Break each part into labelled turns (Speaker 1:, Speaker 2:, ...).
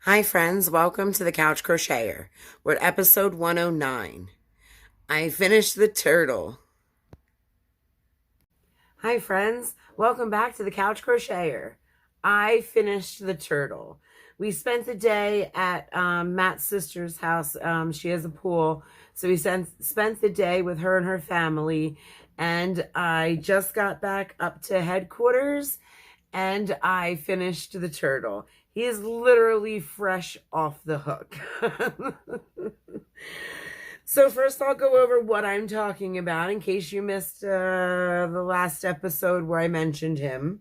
Speaker 1: Hi friends, welcome to the Couch Crocheter. We're at episode 109. I finished the turtle. Hi friends, welcome back to the Couch Crocheter. I finished the turtle. We spent the day at Matt's sister's house. She has a pool, so we spent the day with her and her family, and I just got back up to headquarters and I finished the turtle. He is literally fresh off the hook. So first I'll go over what I'm talking about in case you missed the last episode where I mentioned him.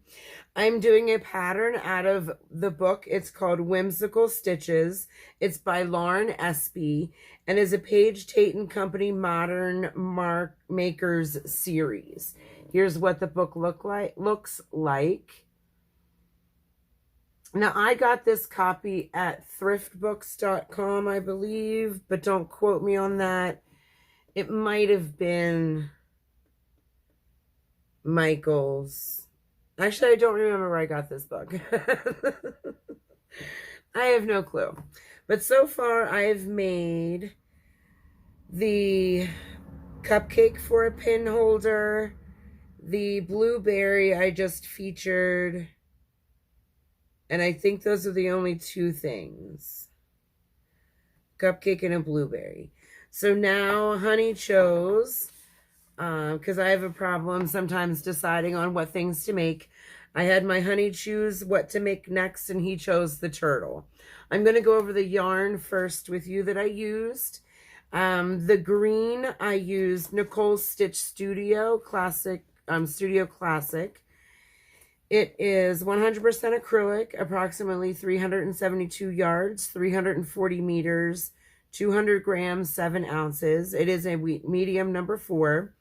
Speaker 1: I'm doing a pattern out of the book. It's called Whimsical Stitches. It's by Lauren Espy and is a Paige Tate and Company Modern Makers series. Here's what the book looks like. Now, I got this copy at thriftbooks.com, I believe, but don't quote me on that. It might have been Michael's. Actually, I don't remember where I got this book. I have no clue. But so far, I've made the cupcake for a pin holder, the blueberry I just featured, and I think those are the only two things. Cupcake and a blueberry. So now Honey chose, because I have a problem sometimes deciding on what things to make. I had my Honey choose what to make next, and he chose the turtle. I'm going to go over the yarn first with you that I used. The green, I used Nicole's Stitch Studio Classic, Studio Classic. It is 100% acrylic, approximately 372 yards, 340 meters, 200 grams, 7 ounces. It is a medium number 4.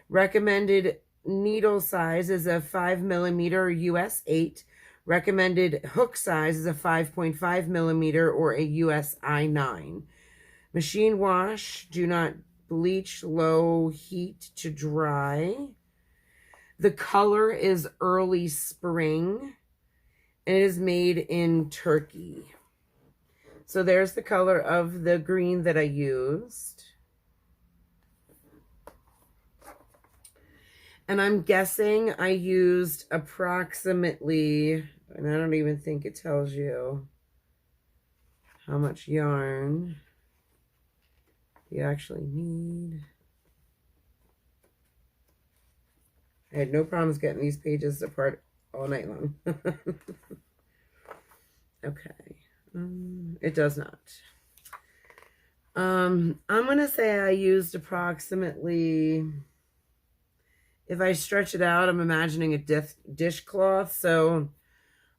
Speaker 1: Recommended needle size is a 5 millimeter US 8. Recommended hook size is a 5.5 millimeter or a US I9. Machine wash, do not bleach, low heat to dry. The color is early spring, and it is made in Turkey. So there's the color of the green that I used. And I'm guessing I used approximately, and I don't even think it tells you how much yarn you actually need. I had no problems getting these pages apart all night long. Okay. It does not. I'm going to say I used approximately, if I stretch it out, I'm imagining a dishcloth. So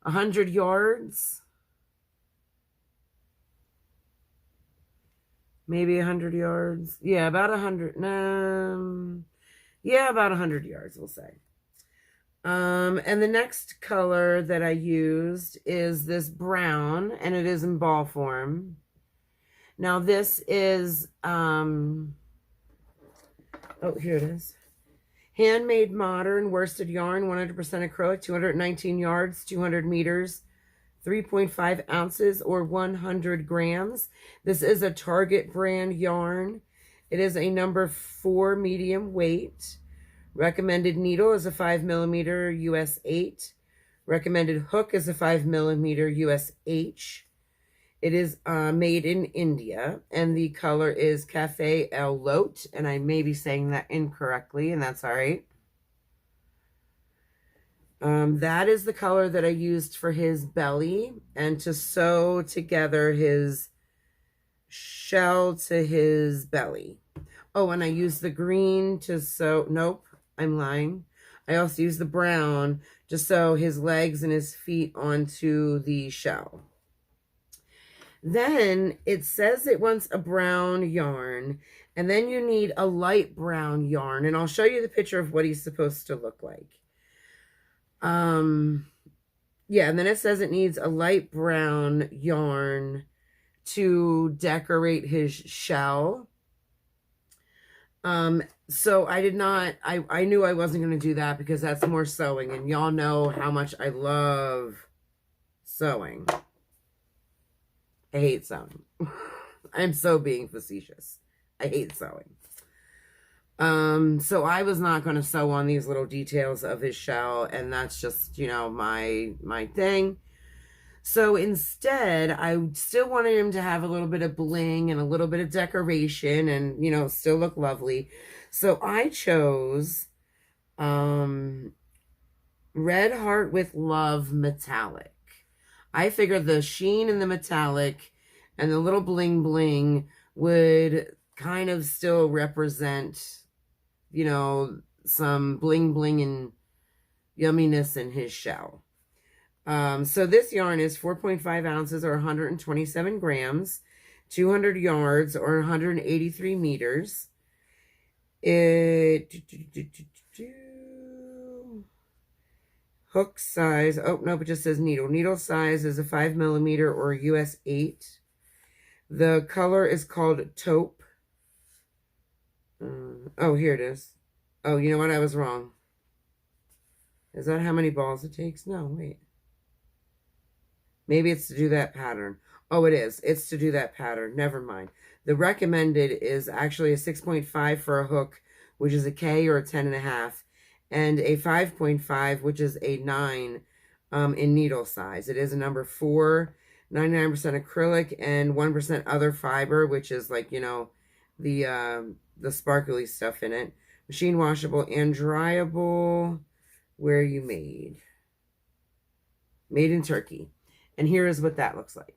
Speaker 1: 100 yards. Maybe 100 yards. Yeah, about 100. Yeah, about 100 yards, we'll say. And the next color that I used is this brown, and it is in ball form. Now this is, oh, here it is. Handmade Modern Worsted Yarn, 100% acrylic, 219 yards, 200 meters, 3.5 ounces or 100 grams. This is a Target brand yarn. It is a number 4 medium weight. Recommended needle is a 5 millimeter US 8. Recommended hook is a 5 millimeter US H. It is made in India, and the color is Cafe El Lot, and I may be saying that incorrectly, and that's all right. That is the color that I used for his belly and to sew together his shell to his belly. Oh, and I used the green to sew, nope, I'm lying. I also used the brown to sew his legs and his feet onto the shell. Then it says it wants a brown yarn, and then you need a light brown yarn, and I'll show you the picture of what he's supposed to look like. Yeah, and then it says it needs a light brown yarn to decorate his shell. So I did not, I knew I wasn't going to do that because that's more sewing, and y'all know how much I love sewing. I hate sewing. I'm so being facetious. I hate sewing. So I was not going to sew on these little details of his shell, and that's just, you know, my thing. So instead, I still wanted him to have a little bit of bling and a little bit of decoration and, you know, still look lovely. So I chose Red Heart with Love Metallic. I figured the sheen and the metallic and the little bling bling would kind of still represent, you know, some bling bling and yumminess in his shell. So this yarn is 4.5 ounces or 127 grams, 200 yards or 183 meters. Hook size, oh, no, it just says needle. Needle size is a 5 millimeter or US 8. The color is called taupe. Oh, here it is. Oh, you know what? I was wrong. Is that how many balls it takes? No, wait. Maybe it's to do that pattern. Oh, it is. It's to do that pattern. Never mind. The recommended is actually a 6.5 for a hook, which is a K or a 10.5, and a 5.5, which is a 9 in needle size. It is a number 4, 99% acrylic, and 1% other fiber, which is like, you know, the sparkly stuff in it. Machine washable and dryable. Where are you made? Made in Turkey. And here is what that looks like.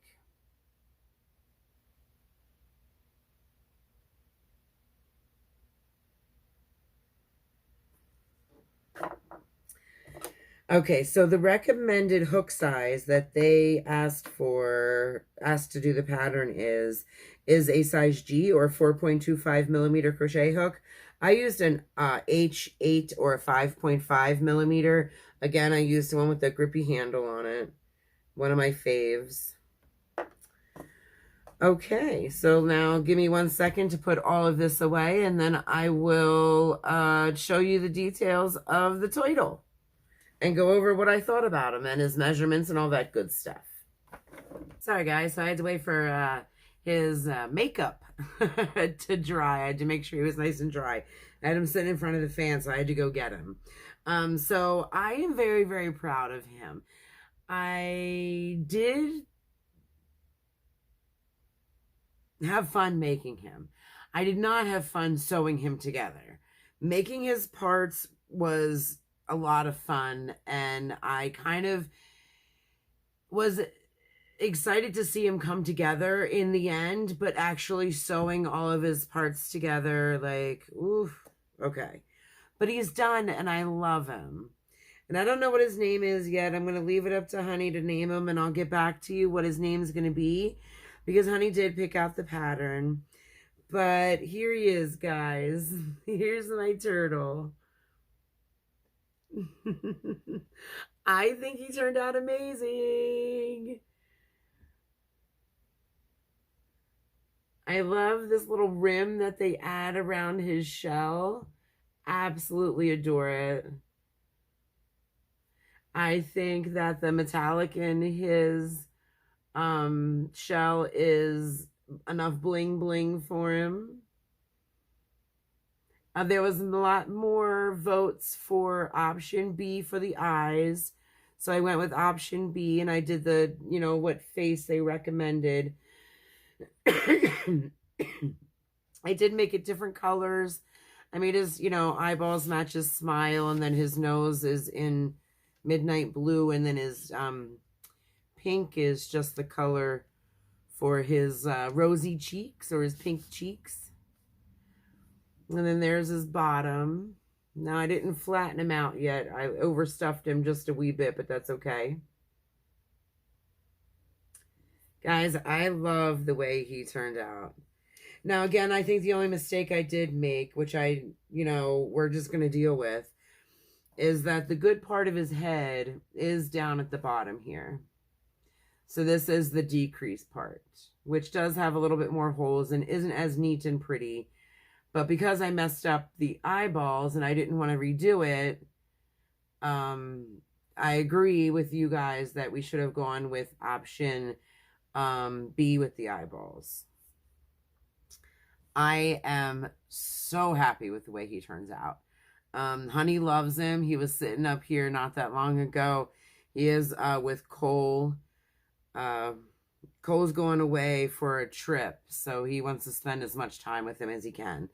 Speaker 1: Okay, so the recommended hook size that they asked to do the pattern is a size G or 4.25 millimeter crochet hook. I used an H8 or a 5.5 millimeter. Again, I used the one with the grippy handle on it. One of my faves. Okay, so now give me 1 second to put all of this away, and then I will show you the details of the turtle and go over what I thought about him and his measurements and all that good stuff. Sorry, guys. So I had to wait for his makeup to dry. I had to make sure he was nice and dry. I had him sitting in front of the fan, so I had to go get him. So I am very, very proud of him. I did have fun making him. I did not have fun sewing him together. Making his parts was a lot of fun, and I kind of was excited to see him come together in the end, but actually sewing all of his parts together, like, oof, okay. But he's done, and I love him. And I don't know what his name is yet. I'm going to leave it up to Honey to name him, and I'll get back to you what his name is going to be, because Honey did pick out the pattern. But here he is, guys. Here's my turtle. I think he turned out amazing. I love this little rim that they add around his shell. Absolutely adore it. I think that the metallic in his shell is enough bling bling for him. There was a lot more votes for option B for the eyes. So I went with option B, and I did the, you know, what face they recommended. I did make it different colors. I made his, you know, eyeballs match his smile, and then his nose is in midnight blue, and then his pink is just the color for his rosy cheeks, or his pink cheeks. And then there's his bottom. Now, I didn't flatten him out yet. I overstuffed him just a wee bit, but that's okay. Guys, I love the way he turned out. Now, again, I think the only mistake I did make, which we're just going to deal with, is that the good part of his head is down at the bottom here. So this is the decrease part, which does have a little bit more holes and isn't as neat and pretty. But because I messed up the eyeballs and I didn't want to redo it, I agree with you guys that we should have gone with option be with the eyeballs. I am so happy with the way he turns out. Honey loves him. He was sitting up here not that long ago. He is with Cole. Cole's going away for a trip, so he wants to spend as much time with him as he can.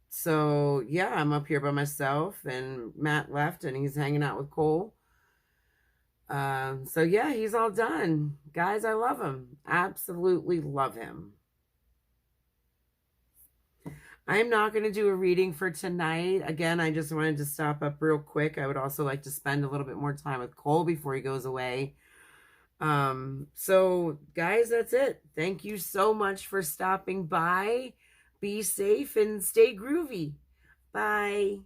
Speaker 1: So yeah, I'm up here by myself, and Matt left, and he's hanging out with Cole. So yeah, he's all done. Guys, I love him. Absolutely love him. I'm not going to do a reading for tonight. Again, I just wanted to stop up real quick. I would also like to spend a little bit more time with Cole before he goes away. So guys, that's it. Thank you so much for stopping by. Be safe and stay groovy. Bye.